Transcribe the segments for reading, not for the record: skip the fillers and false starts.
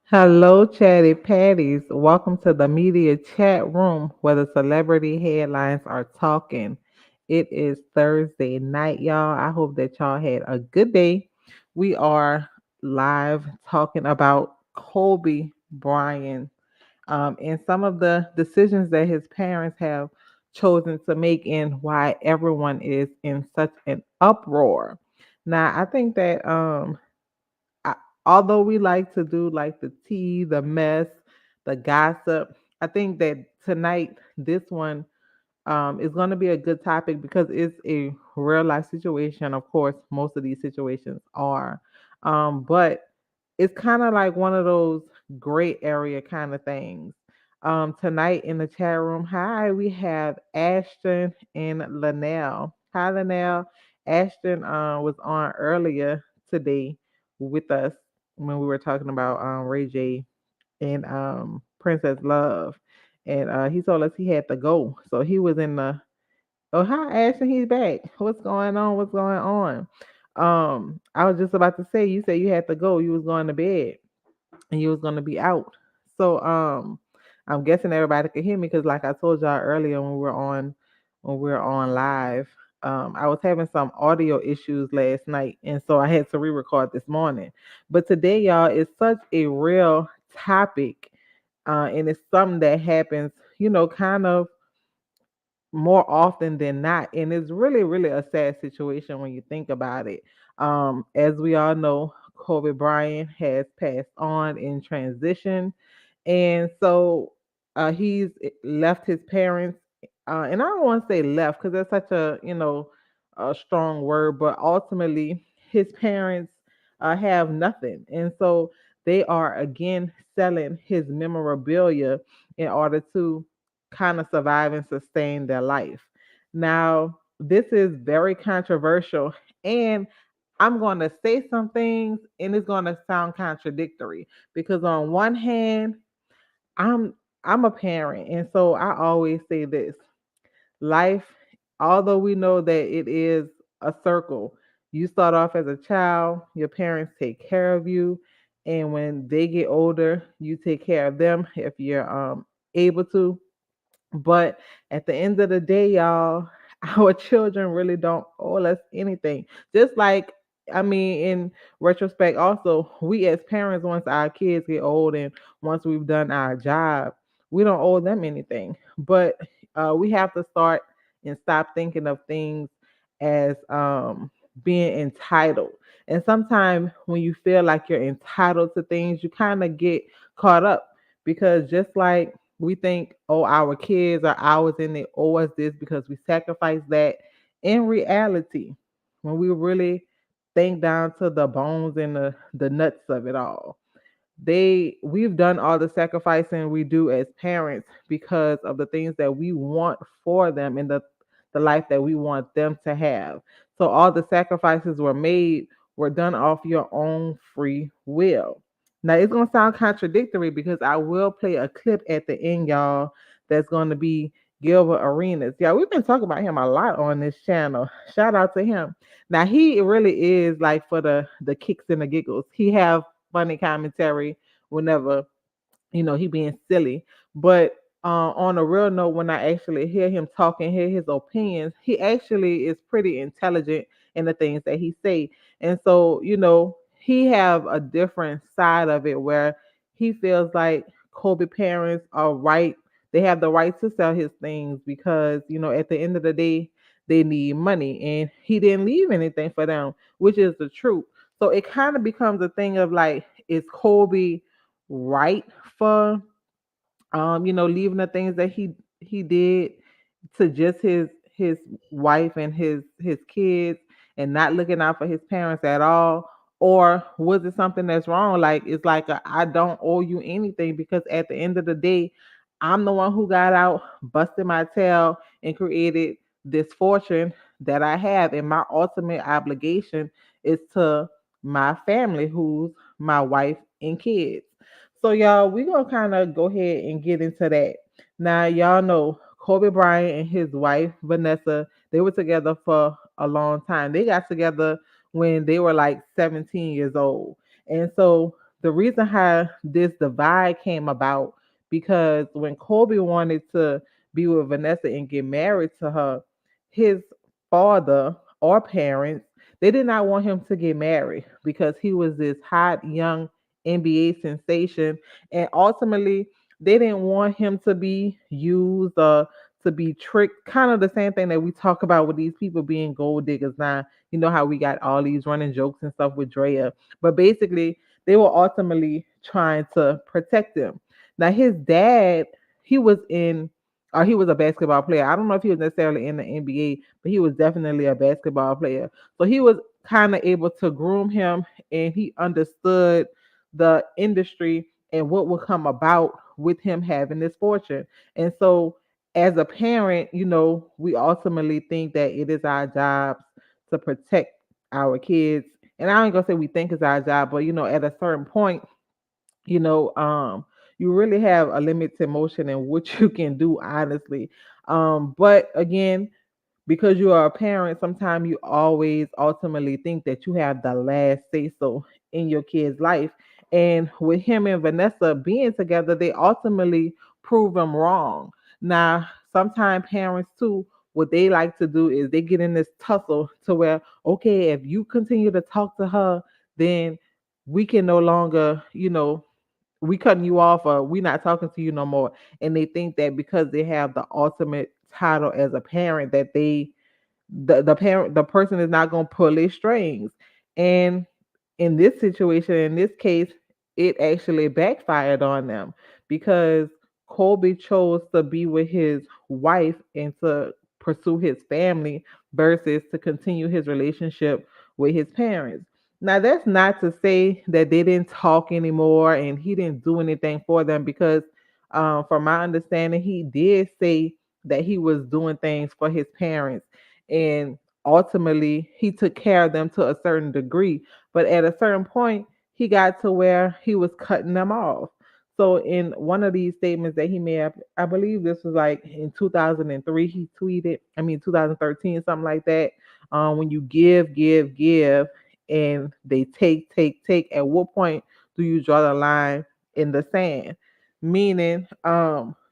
Hello, chatty patties. Welcome to the media chat room where the celebrity headlines are talking. It is Thursday night, y'all. I hope that y'all had a good day. We are live talking about Kobe Bryant and some of the decisions that his parents have chosen to make and why everyone is in such an uproar. Now, I think that I, although we like to do like the tea, the mess, the gossip, I think that tonight this one is going to be a good topic because it's a real life situation. Of course, most of these situations are, but it's kind of like one of those gray area kind of things. Tonight in the chat room, hi, we have Ashton and Linnell. Hi, Linnell. Ashton was on earlier today with us when we were talking about Ray J and Princess Love, and he told us he had to go, so he was in the. Oh, hi, Ashton. He's back. What's going on? What's going on? I was just about to say, you said you had to go. You was going to bed and you was going to be out. So, I'm guessing everybody could hear me because, like I told y'all earlier when we were on live, I was having some audio issues last night, and so I had to re-record this morning. But today, y'all, is such a real topic, and it's something that happens, kind of more often than not, and it's really really a sad situation when you think about it. As we all know, Kobe Bryant has passed on in transition, and so he's left his parents, and I don't want to say left because that's such a a strong word, but ultimately his parents have nothing, and so they are again selling his memorabilia in order to kind of survive and sustain their life. Now, this is very controversial, and I'm going to say some things, and it's going to sound contradictory because on one hand, I'm I'm a parent, and so I always say this: life, although we know that it is a circle, you start off as a child, your parents take care of you, and when they get older, you take care of them if you're able to. But at the end of the day, y'all, our children really don't owe us anything. Just like, I mean, in retrospect, also, we as parents, once our kids get old and once we've done our job, we don't owe them anything. But we have to start and stop thinking of things as being entitled. And sometimes when you feel like you're entitled to things, you kind of get caught up because just like we think, oh, our kids are ours and they owe us this because we sacrificed that. In reality, when we really think down to the bones and the nuts of it all, we've done all the sacrificing we do as parents because of the things that we want for them and the life that we want them to have. So all the sacrifices were done off your own free will. Now it's gonna sound contradictory because I will play a clip at the end, y'all, that's gonna be Gilbert Arenas. Yeah, we've been talking about him a lot on this channel. Shout out to him. Now he really is like for the kicks and the giggles. He have funny commentary whenever he being silly. But on a real note, when I actually hear him talk and hear his opinions, he actually is pretty intelligent in the things that he say. And so, he have a different side of it where he feels like Kobe parents are right. They have the right to sell his things because, at the end of the day, they need money. And he didn't leave anything for them, which is the truth. So it kind of becomes a thing of like, is Kobe right for leaving the things that he did to just his wife and his kids and not looking out for his parents at all? Or was it something that's wrong? Like it's like I don't owe you anything because at the end of the day, I'm the one who got out, busted my tail, and created this fortune that I have. And my ultimate obligation is to my family, who's my wife and kids. So y'all, we gonna kind of go ahead and get into that. Now, y'all know Kobe Bryant and his wife Vanessa, they were together for a long time. They got together when they were like 17 years old. And so the reason how this divide came about, because when Kobe wanted to be with Vanessa and get married to her, his father or parents, they did not want him to get married because he was this hot young NBA sensation, and ultimately they didn't want him to be used or to be tricked. Kind of the same thing that we talk about with these people being gold diggers now. You know how we got all these running jokes and stuff with Drea, but basically they were ultimately trying to protect him. Now his dad, he was in, or he was a basketball player. I don't know if he was necessarily in the NBA, but he was definitely a basketball player. So he was kind of able to groom him, and he understood the industry and what would come about with him having this fortune. And so as a parent, we ultimately think that it is our jobs to protect our kids. And I ain't gonna say we think it's our job, but at a certain point, you know, um, you really have a limited motion in what you can do, honestly. But again, because you are a parent, sometimes you always ultimately think that you have the last say so in your kid's life. And with him and Vanessa being together, they ultimately prove them wrong. Now, sometimes parents too, what they like to do is they get in this tussle to where, okay, if you continue to talk to her, then we can no longer, we cutting you off or we not talking to you no more. And they think that because they have the ultimate title as a parent, that the person is not going to pull their strings. And in this situation, in this case, it actually backfired on them because Colby chose to be with his wife and to pursue his family versus to continue his relationship with his parents. Now, that's not to say that they didn't talk anymore and he didn't do anything for them, because, from my understanding, he did say that he was doing things for his parents, and ultimately he took care of them to a certain degree. But at a certain point, he got to where he was cutting them off. So in one of these statements that he made, I believe this was like in 2003, he tweeted, I mean 2013, something like that. When you give, give, give, and they take, take, take, at what point do you draw the line in the sand? Meaning,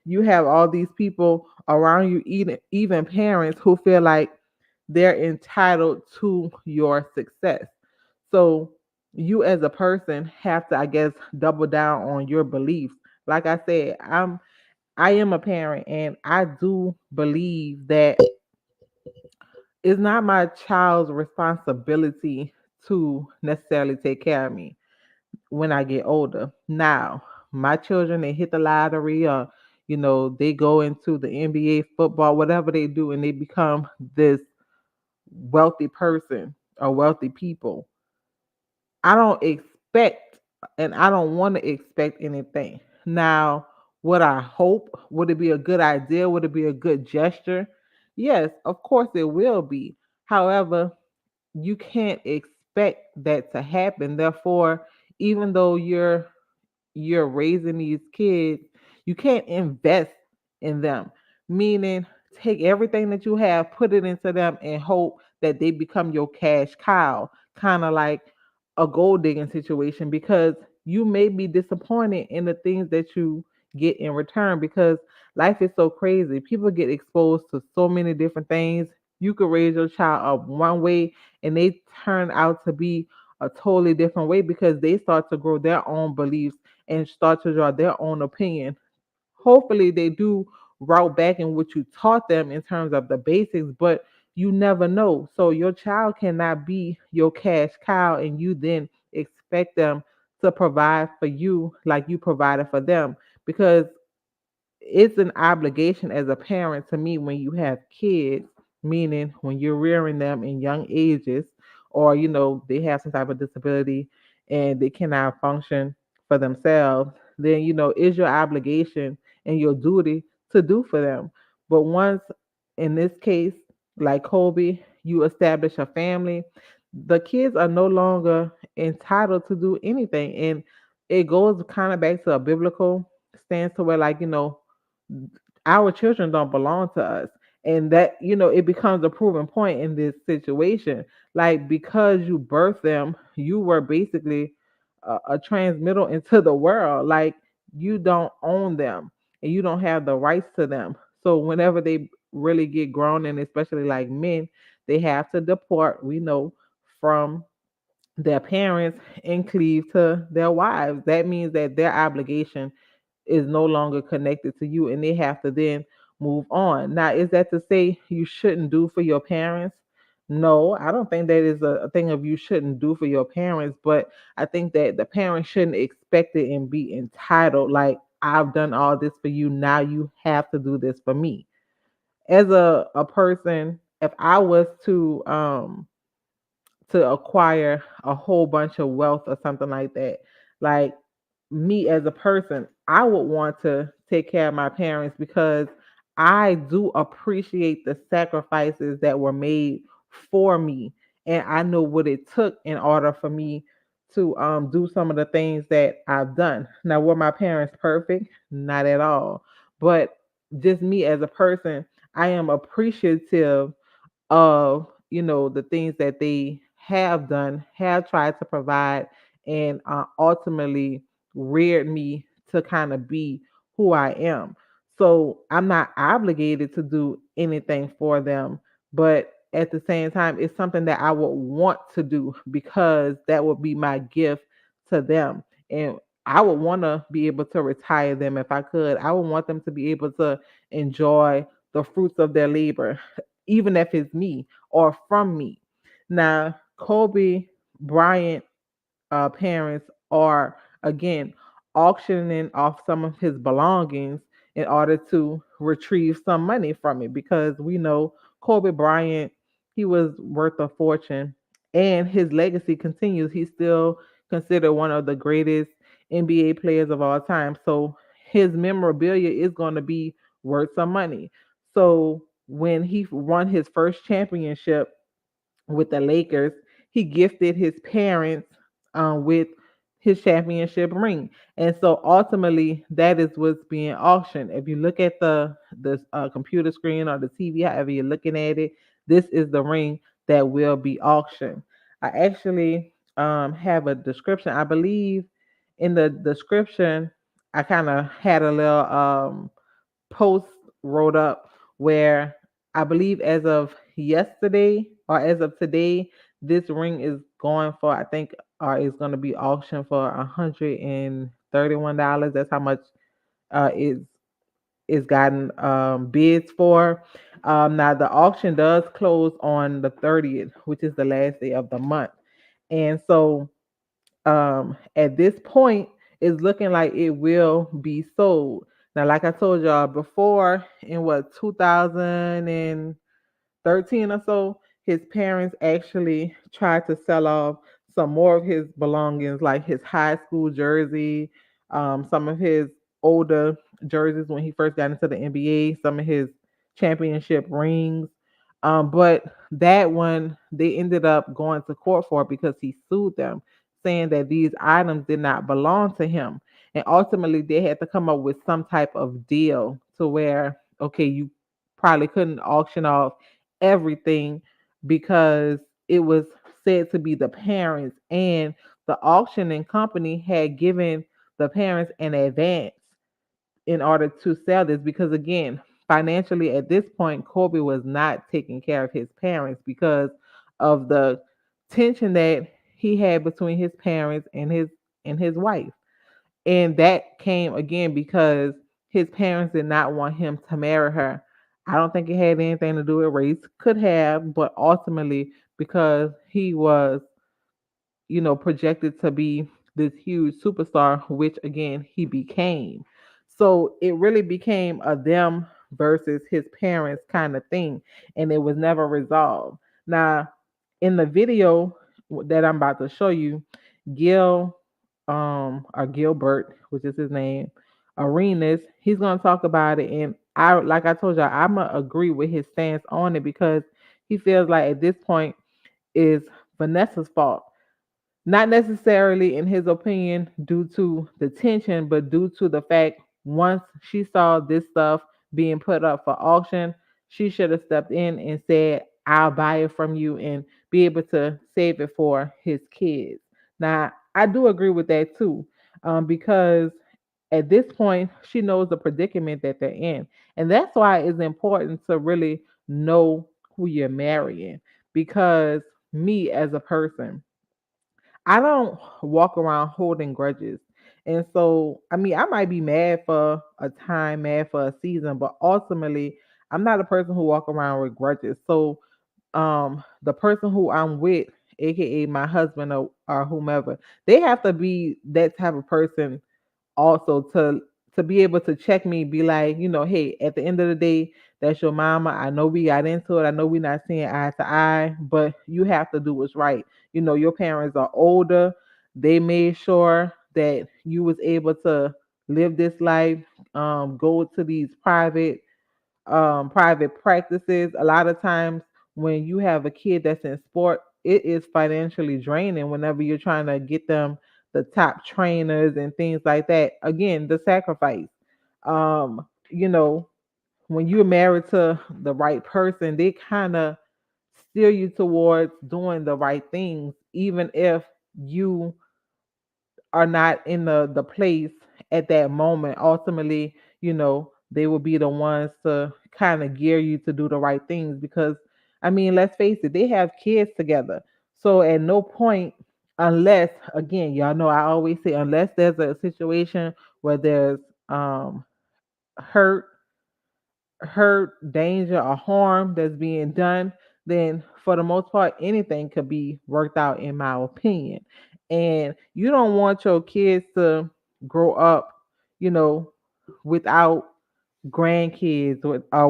you have all these people around you, even parents who feel like they're entitled to your success. So you as a person have to, I guess, double down on your beliefs. Like I said, I am a parent, and I do believe that it's not my child's responsibility to necessarily take care of me when I get older. Now, my children, they hit the lottery, or they go into the NBA, football, whatever they do, and they become this wealthy person or wealthy people. I don't expect, and I don't want to expect anything. Now, would I hope? Would it be a good idea? Would it be a good gesture? Yes, of course it will be. However, you can't expect that to happen. Therefore, even though you're raising these kids, you can't invest in them. Meaning, take everything that you have, put it into them, and hope that they become your cash cow, kind of like a gold digging situation, because you may be disappointed in the things that you get in return, because life is so crazy. People get exposed to so many different things. You could raise your child up one way and they turn out to be a totally different way because they start to grow their own beliefs and start to draw their own opinion. Hopefully they do route back in what you taught them in terms of the basics, but you never know. So your child cannot be your cash cow and you then expect them to provide for you like you provided for them, because it's an obligation as a parent to me when you have kids, meaning when you're rearing them in young ages, or they have some type of disability and they cannot function for themselves, then it's your obligation and your duty to do for them. But once, in this case, like Kobe, you establish a family, the kids are no longer entitled to do anything. And it goes kind of back to a biblical stance to where, like, our children don't belong to us. And that, it becomes a proven point in this situation. Like, because you birthed them, you were basically a transmittal into the world. Like, you don't own them and you don't have the rights to them. So whenever they really get grown, and especially like men, they have to depart, we know, from their parents and cleave to their wives. That means that their obligation is no longer connected to you and they have to then move on. Now, is that to say you shouldn't do for your parents? No, I don't think that is a thing of you shouldn't do for your parents, but I think that the parents shouldn't expect it and be entitled, like, I've done all this for you, now you have to do this for me. As a person, if I was to acquire a whole bunch of wealth or something like that, like, me as a person, I would want to take care of my parents because I do appreciate the sacrifices that were made for me. And I know what it took in order for me to do some of the things that I've done. Now, were my parents perfect? Not at all. But just me as a person, I am appreciative of, the things that they have done, have tried to provide, and ultimately reared me to kind of be who I am. So I'm not obligated to do anything for them, but at the same time, it's something that I would want to do because that would be my gift to them. And I would want to be able to retire them if I could. I would want them to be able to enjoy the fruits of their labor, even if it's me or from me. Now, Kobe Bryant parents are again auctioning off some of his belongings in order to retrieve some money from it because we know Kobe Bryant, he was worth a fortune and his legacy continues. He's still considered one of the greatest NBA players of all time. So his memorabilia is going to be worth some money. So when he won his first championship with the Lakers, he gifted his parents with his championship ring, and so ultimately that is what's being auctioned. If you look at the computer screen or the TV, however you're looking at it, this is the ring that will be auctioned. I actually have a description. I believe in the description, I kind of had a little post wrote up where I believe as of yesterday or as of today, this ring is going for, I think, or is going to be auctioned for $131. That's how much is gotten bids for. Now the auction does close on the 30th, which is the last day of the month, and so at this point it's looking like it will be sold. Now, like I told y'all before, in what, 2013 or so, his parents actually tried to sell off some more of his belongings, like his high school jersey, some of his older jerseys when he first got into the NBA, some of his championship rings. But that one, they ended up going to court for because he sued them, saying that these items did not belong to him. And ultimately, they had to come up with some type of deal to where, okay, you probably couldn't auction off everything because it was said to be the parents, and the auctioning company had given the parents an advance in order to sell this because, again, financially at this point Kobe was not taking care of his parents because of the tension that he had between his parents and his wife. And that came again because his parents did not want him to marry her. I don't think it had anything to do with race. Could have, but ultimately because he was, projected to be this huge superstar, which again he became. So it really became a them versus his parents kind of thing, and it was never resolved. Now, in the video that I'm about to show you, Gil, or Gilbert, which is his name, Arenas, he's gonna talk about it, and like I told y'all, I'm gonna agree with his stance on it because he feels like at this point is Vanessa's fault. Not necessarily, in his opinion, due to the tension, but due to the fact once she saw this stuff being put up for auction, she should have stepped in and said, I'll buy it from you and be able to save it for his kids. Now, I do agree with that too, because at this point she knows the predicament that they're in, and that's why it's important to really know who you're marrying. Because me as a person, I don't walk around holding grudges. And so, I mean, I might be mad for a time, mad for a season, but ultimately, I'm not a person who walk around with grudges. So, the person who I'm with, aka my husband or whomever, they have to be that type of person also to be able to check me, be like, hey, at the end of the day, that's your mama. I know we got into it. I know we're not seeing eye to eye, but you have to do what's right. Your parents are older. They made sure that you was able to live this life, go to these private practices. A lot of times when you have a kid that's in sport, it is financially draining whenever you're trying to get them the top trainers and things like that. Again, the sacrifice. You know, when you're married to the right person, they kind of steer you towards doing the right things, even if you are not in the place at that moment. Ultimately, they will be the ones to kind of gear you to do the right things, because I mean, let's face it, they have kids together. So at no point, unless, again, y'all know I always say, unless there's a situation where there's um hurt danger, or harm that's being done, then for the most part, anything could be worked out, in my opinion. And you don't want your kids to grow up, you know, without grandkids,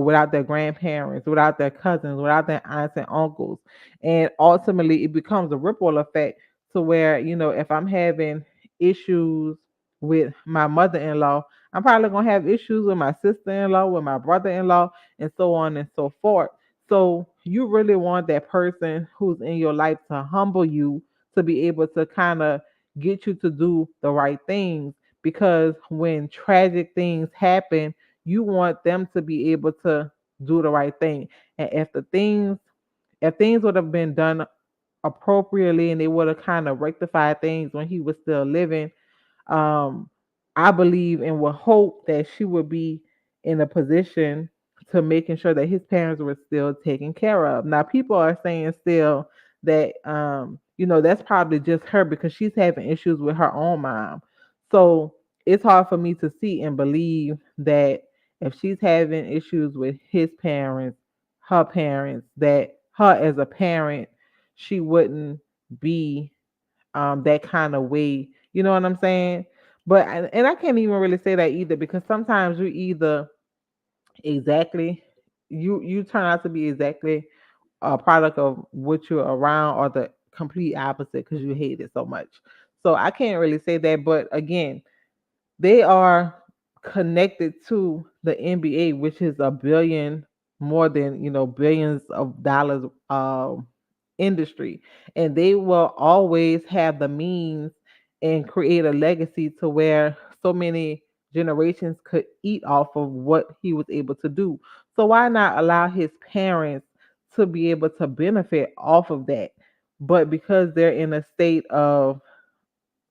without their grandparents, without their cousins, without their aunts and uncles. And ultimately, it becomes a ripple effect to where, if I'm having issues with my mother in law, I'm probably going to have issues with my sister in law, with my brother in law, and so on and so forth. So, you really want that person who's in your life to humble you, to be able to kind of get you to do the right things. Because when tragic things happen, you want them to be able to do the right thing. And if things would have been done appropriately, and they would have kind of rectified things when he was still living, um, I believe and would hope that she would be in a position to making sure that his parents were still taken care of. Now, people are saying still that that's probably just her, because she's having issues with her own mom. So it's hard for me to see and believe that if she's having issues with his parents, her parents, that her as a parent, she wouldn't be that kind of way. You know what I'm saying? But and I can't even really say that either, because sometimes you either exactly you turn out to be exactly a product of what you're around, or the complete opposite because you hate it so much. So I can't really say that, but again, they are connected to the NBA, which is a billion, more than billions of dollars industry, and they will always have the means and create a legacy to where so many generations could eat off of what he was able to do. So why not allow his parents to be able to benefit off of that? But because they're in a state of,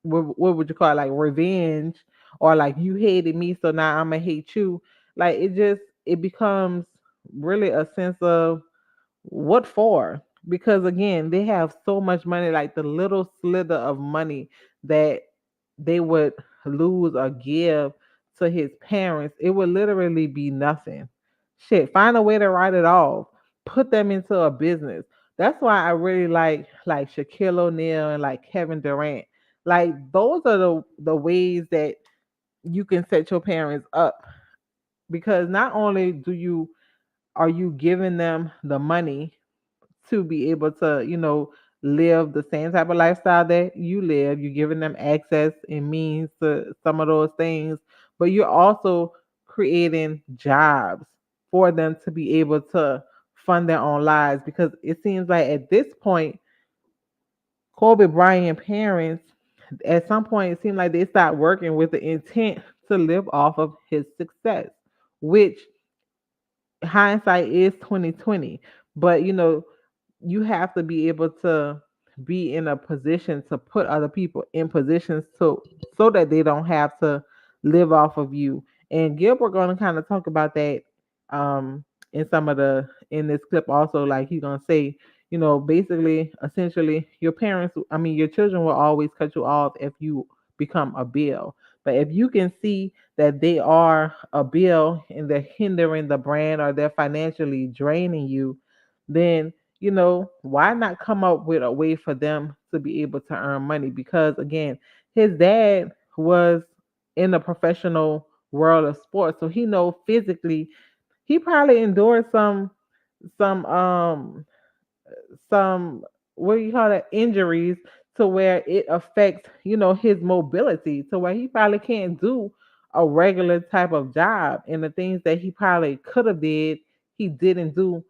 what would you call it, like revenge, or like you hated me, so now I'm gonna hate you. Like it becomes really a sense of, what for? Because again, they have so much money, like the little slither of money that they would lose or give to his parents, it would literally be nothing. Shit, find a way to write it off. Put them into a business. That's why I really like Shaquille O'Neal and like Kevin Durant. Like those are the ways that you can set your parents up, because not only do you are you giving them the money to be able to, live the same type of lifestyle that you live. You're giving them access and means to some of those things, but you're also creating jobs for them to be able to fund their own lives. Because it seems like at this point, Kobe Bryant parents, at some point, it seemed like they stopped working with the intent to live off of his success, which hindsight is 2020. But you have to be able to be in a position to put other people in positions to so that they don't have to live off of you. And Gilbert gonna kind of talk about that um in some of the in this clip also. Like he's gonna say, basically, essentially, your parents, I mean, your children will always cut you off if you become a bill. But if you can see that they are a bill and they're hindering the brand or they're financially draining you, then why not come up with a way for them to be able to earn money? Because again, his dad was in the professional world of sports, so he know physically he probably endured some some what do you call it, injuries, to where it affects his mobility, to where he probably can't do a regular type of job, and the things that he probably could have did he didn't do,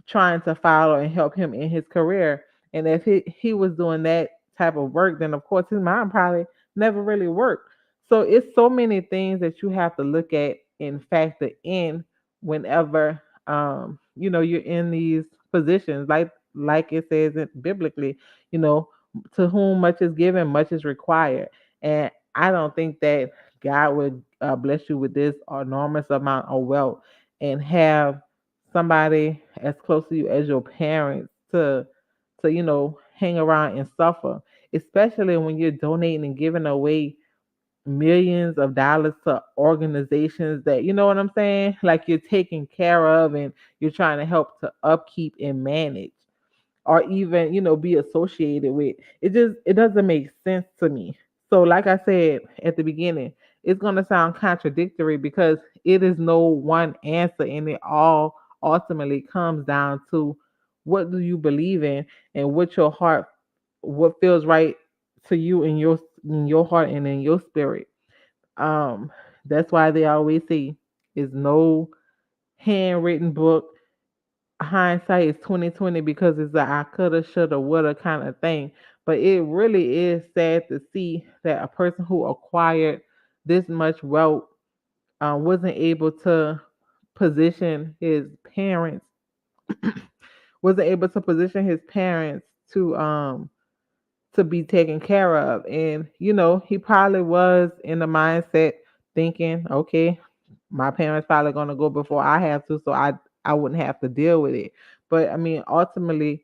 trying to follow and help him in his career. And if he was doing that type of work, then of course his mind probably never really worked. So it's so many things that you have to look at and factor in whenever you're in these positions. Like it says it biblically, you know, to whom much is given, much is required. And I don't think that God would bless you with this enormous amount of wealth and have somebody as close to you as your parents to hang around and suffer, especially when you're donating and giving away millions of dollars to organizations that, you know what I'm saying, like you're taking care of and you're trying to help to upkeep and manage, or even be associated with. It doesn't make sense to me. So like I said at the beginning, it's going to sound contradictory because it is no one answer, and it all ultimately comes down to what do you believe in, and what feels right to you in your heart and in your spirit. um that's why they always say is no handwritten book. Hindsight is 2020, because it's a I coulda, shoulda, woulda kind of thing. But it really is sad to see that a person who acquired this much wealth wasn't able to position his parents, wasn't able to position his parents to be taken care of. And he probably was in the mindset thinking, okay, my parents probably gonna go before I have to, so I wouldn't have to deal with it. But I mean, ultimately,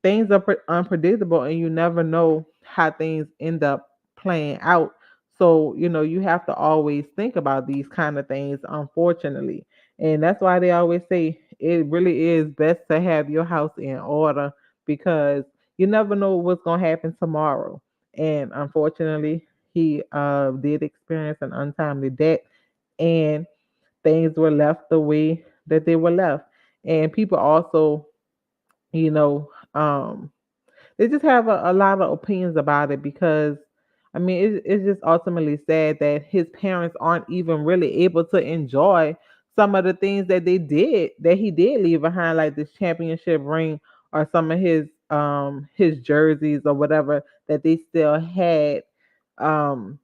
things are unpredictable, and you never know how things end up playing out. So you have to always think about these kind of things, unfortunately. And that's why they always say it really is best to have your house in order, because you never know what's going to happen tomorrow. And unfortunately, he did experience an untimely death, and things were left the way that they were left. And people also, you know, um, they just have a lot of opinions about it, because I mean it's just ultimately sad that his parents aren't even really able to enjoy some of the things that he did leave behind, like this championship ring, or some of his jerseys or whatever that they still had. Um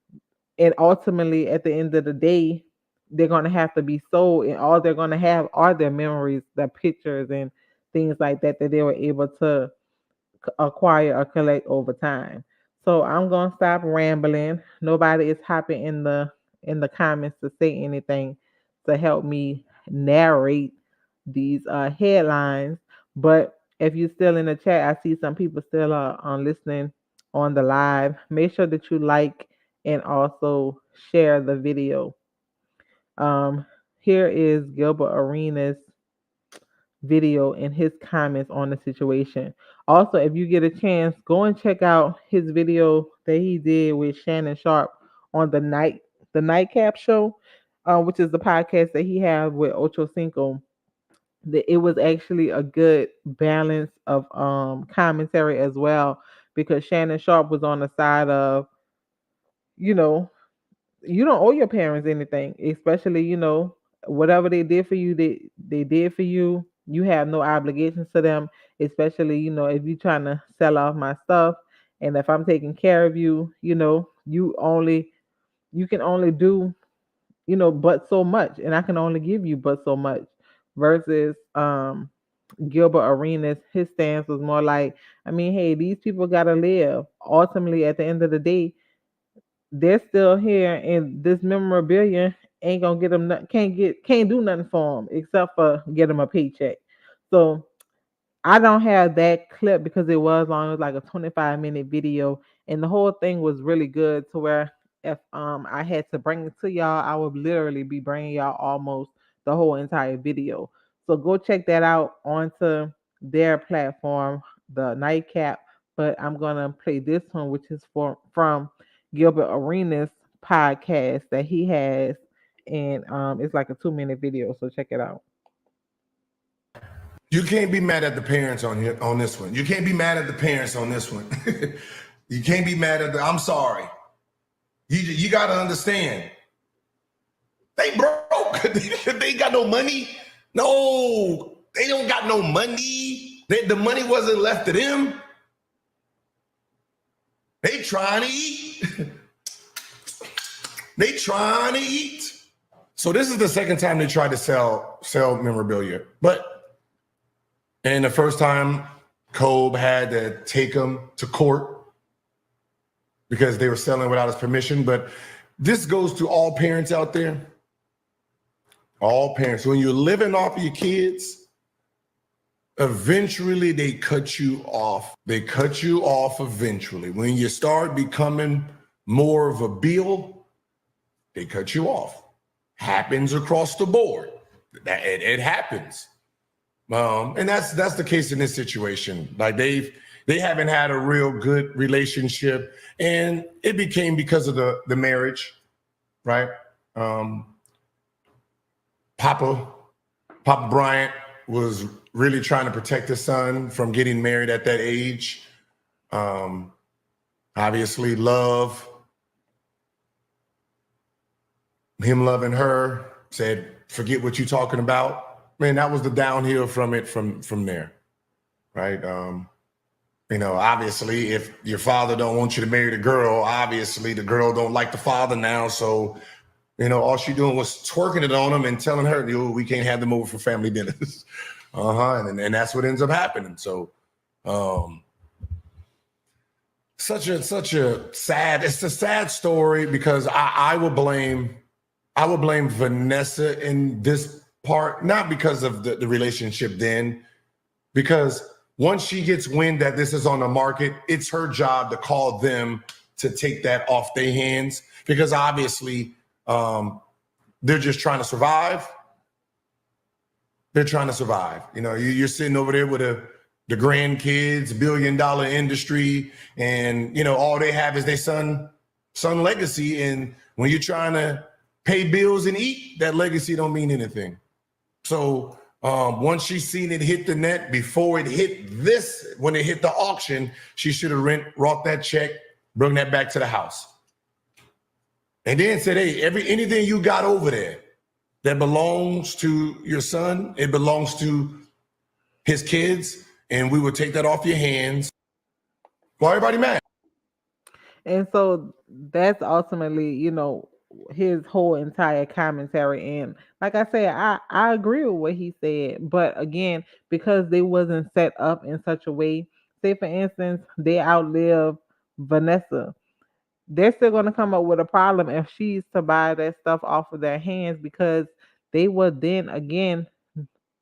and ultimately, at the end of the day, they're going to have to be sold, and all they're going to have are their memories, their pictures, and things like that that they were able to acquire or collect over time. So I'm gonna stop rambling. Nobody is hopping in the comments to say anything to help me narrate these headlines. But if you're still in the chat, I see some people still are on listening on the live. Make sure that you like and also share the video. Um, Here is Gilbert Arenas video and his comments on the situation. Also, if you get a chance, go and check out his video that he did with Shannon Sharp on the Nightcap Show, which is the podcast that he had with Ocho Cinco. It was actually a good balance of commentary as well, because Shannon Sharp was on the side of, you know, you don't owe your parents anything, especially, whatever they did for you, they did for you. You have no obligations to them, especially, if you're trying to sell off my stuff, and if I'm taking care of you, you can only do, but so much, and I can only give you but so much, versus Gilbert Arenas, his stance was more like, I mean, hey, these people gotta live. Ultimately, at the end of the day, they're still here, and this memorabilia ain't gonna get them. Can't do nothing for them except for get them a paycheck. So I don't have that clip because it was long. It was like a 25-minute video, and the whole thing was really good. To where if I had to bring it to y'all, I would literally be bringing y'all almost the whole entire video. So go check that out onto their platform, the Nightcap. But I'm gonna play this one, which is from Gilbert Arenas podcast that he has, and it's like a 2-minute video. So check it out. You can't be mad at the parents on this one. You can't be mad at the parents on this one. You can't be mad at the. I'm sorry. You got to understand. They broke. They ain't got no money. No, they don't got no money. The money wasn't left to them. They trying to eat. They trying to eat. So this is the second time they tried to sell memorabilia, and the first time, Kobe had to take him to court because they were selling without his permission. But this goes to all parents out there. All parents. When you're living off of your kids, eventually they cut you off. They cut you off eventually. When you start becoming more of a bill, they cut you off. Happens across the board. It happens. And that's the case in this situation. Like they haven't had a real good relationship, and it became because of the marriage, right? Papa Bryant was really trying to protect his son from getting married at that age. Obviously, him loving her, said, "Forget what you're talking about." Man, that was the downhill from there, right? Obviously, if your father don't want you to marry the girl, obviously the girl don't like the father now. So, all she doing was twerking it on him and telling her, we can't have them over for family dinners. And that's what ends up happening. So, such a sad, it's a sad story because I would blame Vanessa in this part, not because of the relationship then, because once she gets wind that this is on the market, it's her job to call them to take that off their hands, because obviously they're just trying to survive. They're trying to survive. You're sitting over there with the grandkids, $1 billion industry, and all they have is their son legacy. And when you're trying to pay bills and eat, that legacy don't mean anything. So once she seen it hit the net before it hit when it hit the auction, she should have wrote that check, bring that back to the house, and then said, "Hey, anything you got over there that belongs to your son, it belongs to his kids, and we will take that off your hands." Why everybody mad? And so that's ultimately, his whole entire commentary. And like I said, I agree with what he said. But again, because they wasn't set up in such a way, say for instance, they outlive Vanessa, they're still going to come up with a problem if she's to buy that stuff off of their hands, because they would then again,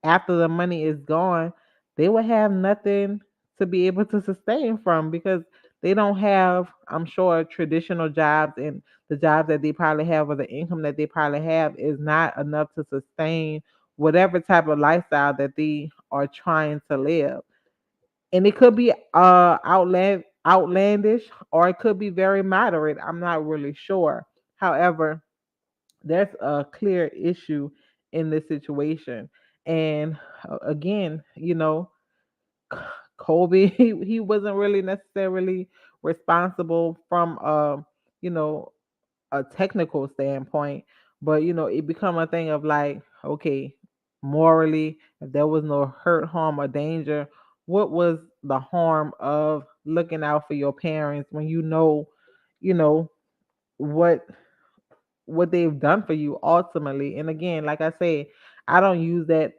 after the money is gone, they will have nothing to be able to sustain from, because they don't have, I'm sure, traditional jobs, and the jobs that they probably have or the income that they probably have is not enough to sustain whatever type of lifestyle that they are trying to live. And it could be outlandish, or it could be very moderate. I'm not really sure. However, there's a clear issue in this situation. And again, Kobe, he wasn't really necessarily responsible from you know a technical standpoint, but it become a thing of like, okay, morally, if there was no hurt, harm, or danger, what was the harm of looking out for your parents when you know what they've done for you ultimately? And again, like I say, I don't use that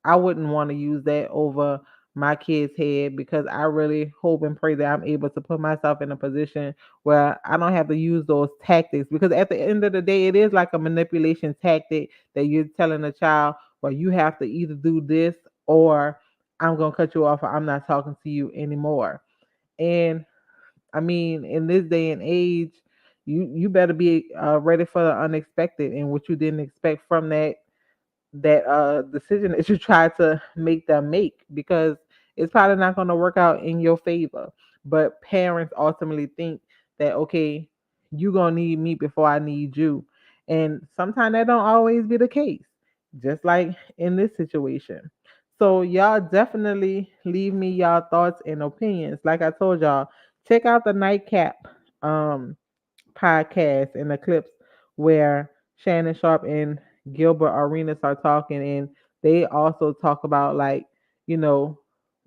I wouldn't want to use that over my kid's head, because I really hope and pray that I'm able to put myself in a position where I don't have to use those tactics, because at the end of the day it is like a manipulation tactic that you're telling a child, well, you have to either do this, or I'm going to cut you off, or I'm not talking to you anymore. And I mean, in this day and age, you better be ready for the unexpected and what you didn't expect from that decision that you try to make them make, because it's probably not going to work out in your favor. But parents ultimately think that, okay, you going to need me before I need you, and sometimes that don't always be the case, just like in this situation. So y'all definitely leave me y'all thoughts and opinions. Like I told y'all, check out the nightcap um podcast and the clips where Shannon Sharp and Gilbert Arenas are talking, and they also talk about, like, you know,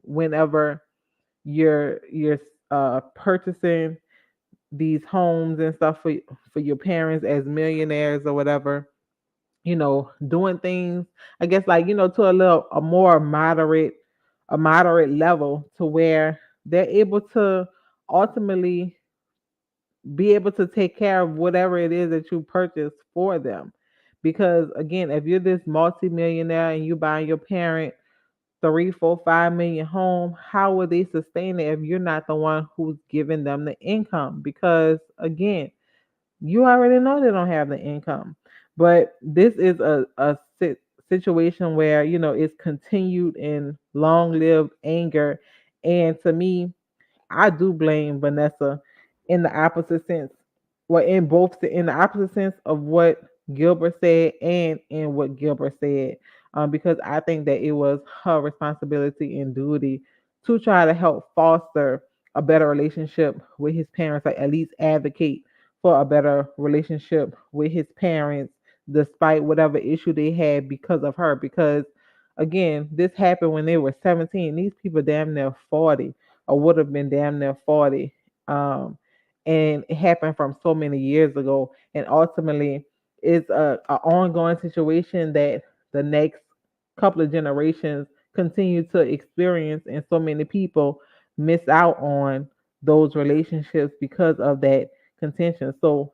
whenever you're purchasing these homes and stuff for your parents as millionaires or whatever, doing things, I guess, like, to a more moderate level, to where they're able to ultimately be able to take care of whatever it is that you purchase for them. Because again, if you're this multimillionaire and you buy your parent 3, 4, 5 million home, how will they sustain it if you're not the one who's giving them the income? Because again, you already know they don't have the income. But this is a situation where, it's continued in long lived anger. And to me, I do blame Vanessa in the opposite sense. Well, in the opposite sense of what Gilbert said and in what Gilbert said, because I think that it was her responsibility and duty to try to help foster a better relationship with his parents, like at least advocate for a better relationship with his parents, despite whatever issue they had because of her. Because again, this happened when they were 17. These people damn near 40, or would have been damn near 40. Um, and it happened from so many years ago. And ultimately, it's a ongoing situation that the next couple of generations continue to experience, and so many people miss out on those relationships because of that contention. So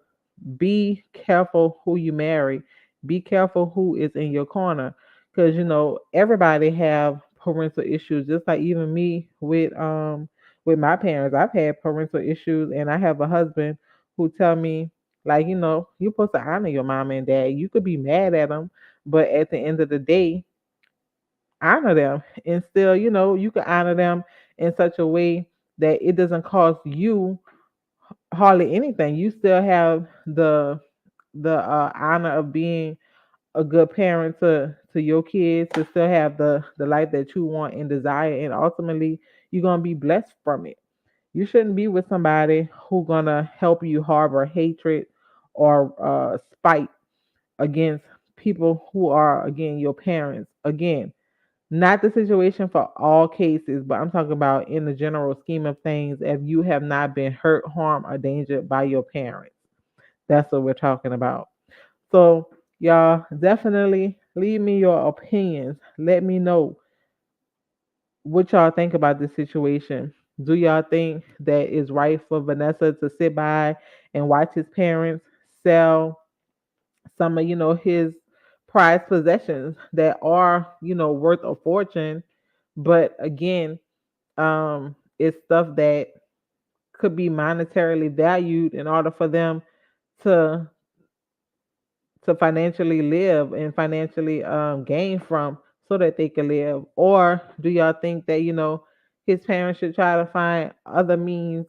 be careful who you marry. Be careful who is in your corner, because everybody have parental issues. Just like even me with my parents, I've had parental issues, and I have a husband who tell me, like, you're supposed to honor your mom and dad. You could be mad at them, but at the end of the day, honor them. And still, you can honor them in such a way that it doesn't cost you hardly anything. You still have the honor of being a good parent to your kids, to still have the life that you want and desire, and ultimately you're gonna be blessed from it. You shouldn't be with somebody who gonna help you harbor hatred or spite against people who are, again, your parents. Again, not the situation for all cases, but I'm talking about in the general scheme of things. If you have not been hurt, harmed, or endangered by your parents, that's what we're talking about. So, y'all definitely leave me your opinions. Let me know what y'all think about this situation. Do y'all think that it's right for Vanessa to sit by and watch his parents sell some of, his prized possessions that are, worth a fortune? But again, it's stuff that could be monetarily valued in order for them to financially live and financially gain from, so that they can live? Or do y'all think that, his parents should try to find other means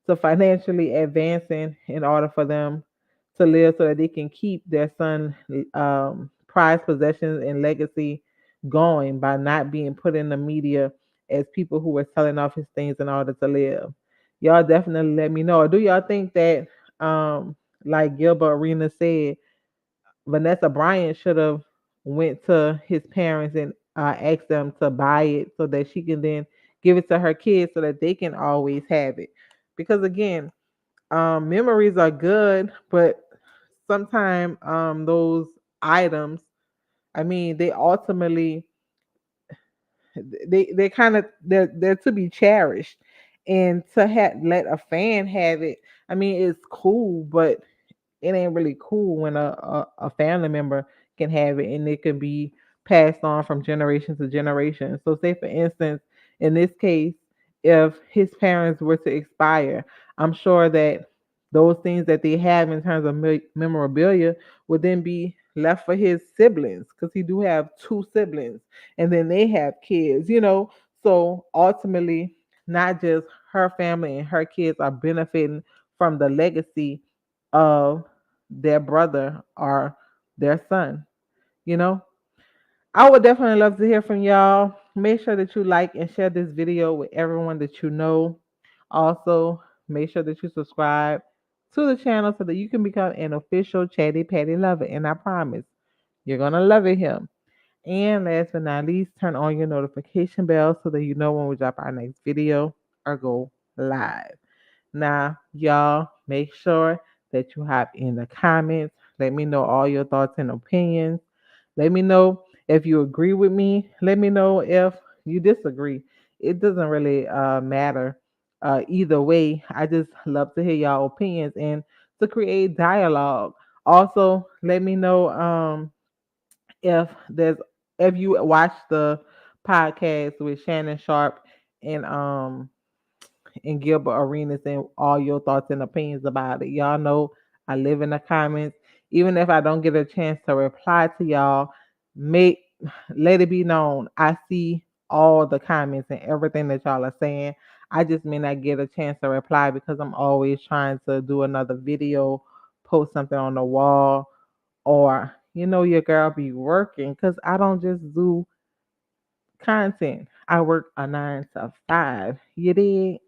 to financially advancing in order for them to live, so that they can keep their son prized possessions and legacy going by not being put in the media as people who are selling off his things in order to live? Y'all definitely let me know. Or do y'all think that, like Gilbert Arena said, Vanessa Bryant should have went to his parents and asked them to buy it, so that she can then give it to her kids, so that they can always have it? Because again, memories are good, but sometimes those items, I mean, they ultimately they kind of they're to be cherished, and to let a fan have it. I mean, it's cool, but it ain't really cool when a family member can have it and it can be passed on from generation to generation. So say for instance, in this case, if his parents were to expire, I'm sure that those things that they have in terms of memorabilia would then be left for his siblings, because he do have two siblings and then they have kids, so ultimately not just her family and her kids are benefiting from the legacy of their brother or their son, you know. I would definitely love to hear from y'all. Make sure that you like and share this video with everyone that you know. Also, make sure that you subscribe to the channel so that you can become an official Chatty Patty lover. And I promise you're gonna love it here. And last but not least, turn on your notification bell so that you know when we drop our next video or go live. Now, y'all, make sure that you hop in the comments. Let me know all your thoughts and opinions. Let me know if you agree with me. Let me know if you disagree. It doesn't really matter either way. I just love to hear y'all opinions and to create dialogue. Also, let me know if there's if you watch the podcast with Shannon Sharp and Gilbert Arenas and all your thoughts and opinions about it. Y'all know I live in the comments. Even if I don't get a chance to reply to y'all, make let it be known. I see all the comments and everything that y'all are saying. I just may not get a chance to reply because I'm always trying to do another video, post something on the wall, or your girl be working because I don't just do content. I work a 9 to 5. You did.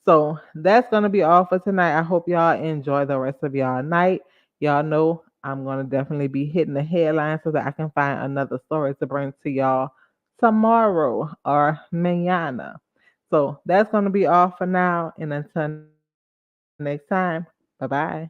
So that's gonna be all for tonight. I hope y'all enjoy the rest of y'all night. Y'all know I'm gonna definitely be hitting the headlines so that I can find another story to bring to y'all tomorrow or mañana. So that's gonna be all for now. And until next time, bye bye.